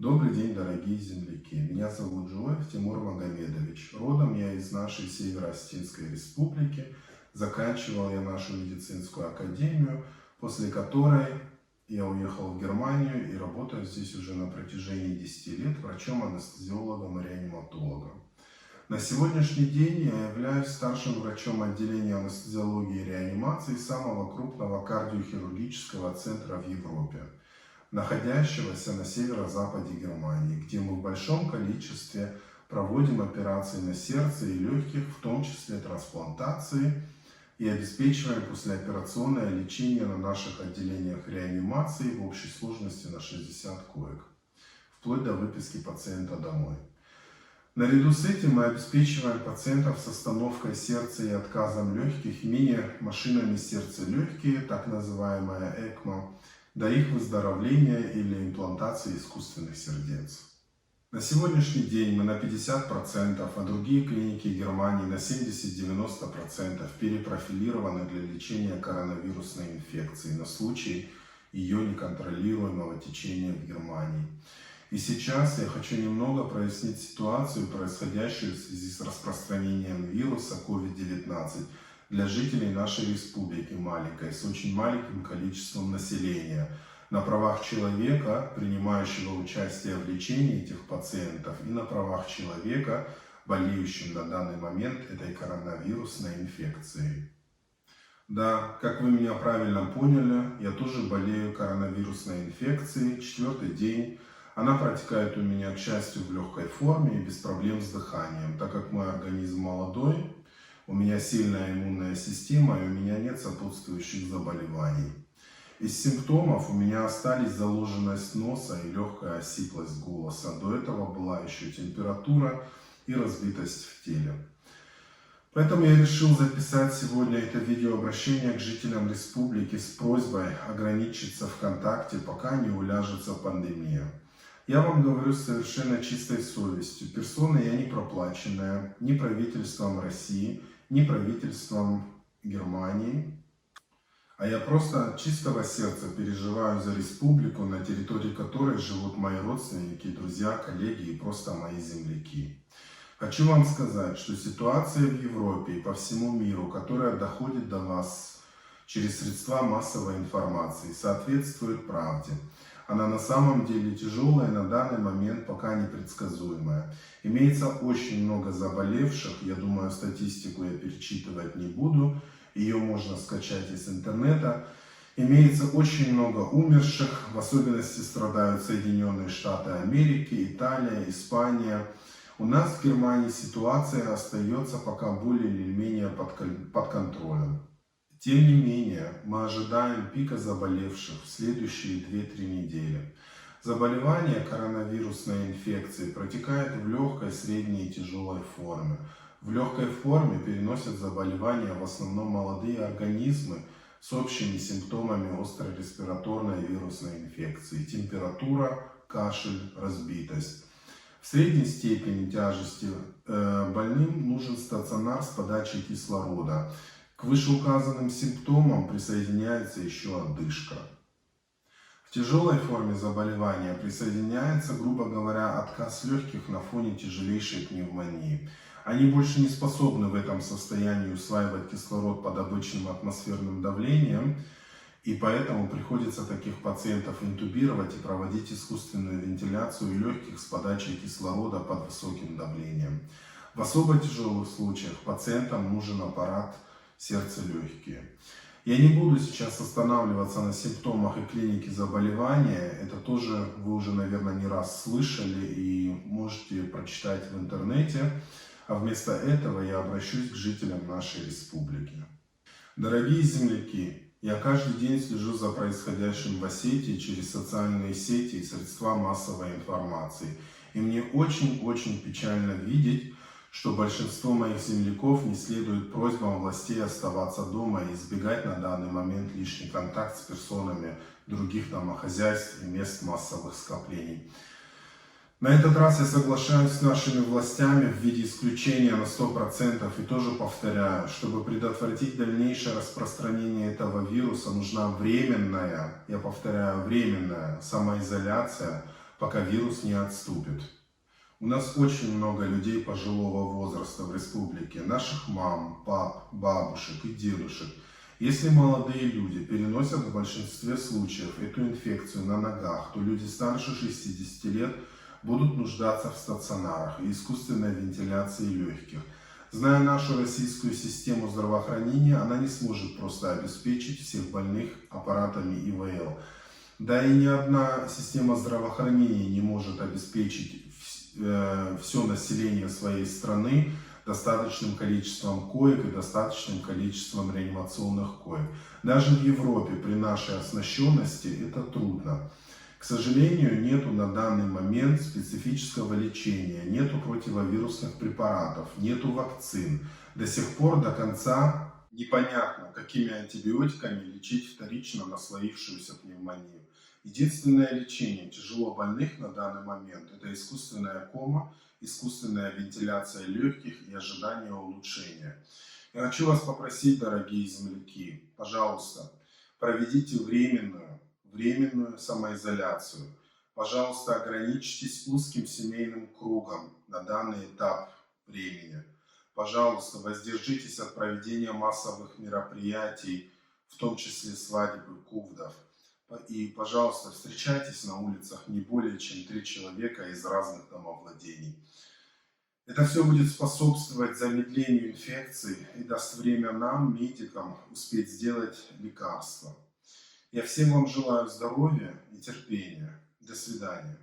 Добрый день, дорогие земляки. Меня зовут Жуев Тимур Магомедович. Родом я из нашей Северо-Осетинской республики. Заканчивал я нашу медицинскую академию, после которой я уехал в Германию и работаю здесь уже на протяжении 10 лет врачом-анестезиологом и реаниматологом. На сегодняшний день я являюсь старшим врачом отделения анестезиологии и реанимации самого крупного кардиохирургического центра в Европе, находящегося на северо-западе Германии, где мы в большом количестве проводим операции на сердце и легких, в том числе трансплантации, и обеспечиваем послеоперационное лечение на наших отделениях реанимации в общей сложности на 60 коек, вплоть до выписки пациента домой. Наряду с этим мы обеспечиваем пациентов с остановкой сердца и отказом легких мини-машинами сердца-легкие, так называемая ЭКМО, до их выздоровления или имплантации искусственных сердец. На сегодняшний день мы на 50%, а другие клиники Германии на 70-90% перепрофилированы для лечения коронавирусной инфекции на случай ее неконтролируемого течения в Германии. И сейчас я хочу немного прояснить ситуацию, происходящую в связи с распространением вируса COVID-19 для жителей нашей республики маленькой, с очень маленьким количеством населения, на правах человека, принимающего участие в лечении этих пациентов, и на правах человека, болеющим на данный момент этой коронавирусной инфекцией. Да, как вы меня правильно поняли, я тоже болею коронавирусной инфекцией, 4-й день. Она протекает у меня, к счастью, в легкой форме и без проблем с дыханием, так как мой организм молодой, у меня сильная иммунная система и у меня нет сопутствующих заболеваний. Из симптомов у меня остались заложенность носа и легкая осиплость голоса. До этого была еще температура и разбитость в теле. Поэтому я решил записать сегодня это видеообращение к жителям республики с просьбой ограничиться в контакте, пока не уляжется пандемия. Я вам говорю с совершенно чистой совестью. Персона я не проплаченная ни правительством России, ни правительством Германии. А я просто от чистого сердца переживаю за республику, на территории которой живут мои родственники, друзья, коллеги и просто мои земляки. Хочу вам сказать, что ситуация в Европе и по всему миру, которая доходит до вас через средства массовой информации, соответствует правде. Она на самом деле тяжелая, на данный момент пока непредсказуемая. Имеется очень много заболевших, я думаю, статистику я перечитывать не буду, ее можно скачать из интернета. Имеется очень много умерших, в особенности страдают Соединенные Штаты Америки, Италия, Испания. У нас в Германии ситуация остается пока более или менее под контролем. Тем не менее, мы ожидаем пика заболевших в следующие 2-3 недели. Заболевание коронавирусной инфекцией протекает в легкой, средней и тяжелой форме. В легкой форме переносят заболевания в основном молодые организмы с общими симптомами острой респираторной вирусной инфекции: температура, кашель, разбитость. В средней степени тяжести больным нужен стационар с подачей кислорода. К вышеуказанным симптомам присоединяется еще одышка. В тяжелой форме заболевания присоединяется, грубо говоря, отказ легких на фоне тяжелейшей пневмонии. Они больше не способны в этом состоянии усваивать кислород под обычным атмосферным давлением, и поэтому приходится таких пациентов интубировать и проводить искусственную вентиляцию легких с подачей кислорода под высоким давлением. В особо тяжелых случаях пациентам нужен аппарат сердце-легкие. Я не буду сейчас останавливаться на симптомах и клинике заболевания. Это тоже вы уже, наверное, не раз слышали и можете прочитать в интернете. А вместо этого я обращусь к жителям нашей республики. Дорогие земляки, я каждый день слежу за происходящим в Осетии через социальные сети и средства массовой информации. И мне очень-очень печально видеть, что большинство моих земляков не следует просьбам властей оставаться дома и избегать на данный момент лишний контакт с персонами других домохозяйств и мест массовых скоплений. На этот раз я соглашаюсь с нашими властями в виде исключения на 100% и тоже повторяю, чтобы предотвратить дальнейшее распространение этого вируса, нужна временная, я повторяю, временная самоизоляция, пока вирус не отступит. У нас очень много людей пожилого возраста в республике, наших мам, пап, бабушек и дедушек. Если молодые люди переносят в большинстве случаев эту инфекцию на ногах, то люди старше 60 лет будут нуждаться в стационарах и искусственной вентиляции легких. Зная нашу российскую систему здравоохранения, она не сможет просто обеспечить всех больных аппаратами ИВЛ. Да и ни одна система здравоохранения не может обеспечить все население своей страны достаточным количеством коек и достаточным количеством реанимационных коек. Даже в Европе при нашей оснащенности это трудно. К сожалению, нету на данный момент специфического лечения, нету противовирусных препаратов, нету вакцин. До сих пор до конца непонятно, какими антибиотиками лечить вторично наслоившуюся пневмонию. Единственное лечение тяжело больных на данный момент – это искусственная кома, искусственная вентиляция легких и ожидание улучшения. Я хочу вас попросить, дорогие земляки, пожалуйста, проведите временную самоизоляцию. Пожалуйста, ограничьтесь узким семейным кругом на данный этап времени. Пожалуйста, воздержитесь от проведения массовых мероприятий, в том числе свадеб и ковдов. И, пожалуйста, встречайтесь на улицах не более чем 3 человека из разных домовладений. Это все будет способствовать замедлению инфекции и даст время нам, медикам, успеть сделать лекарства. Я всем вам желаю здоровья и терпения. До свидания.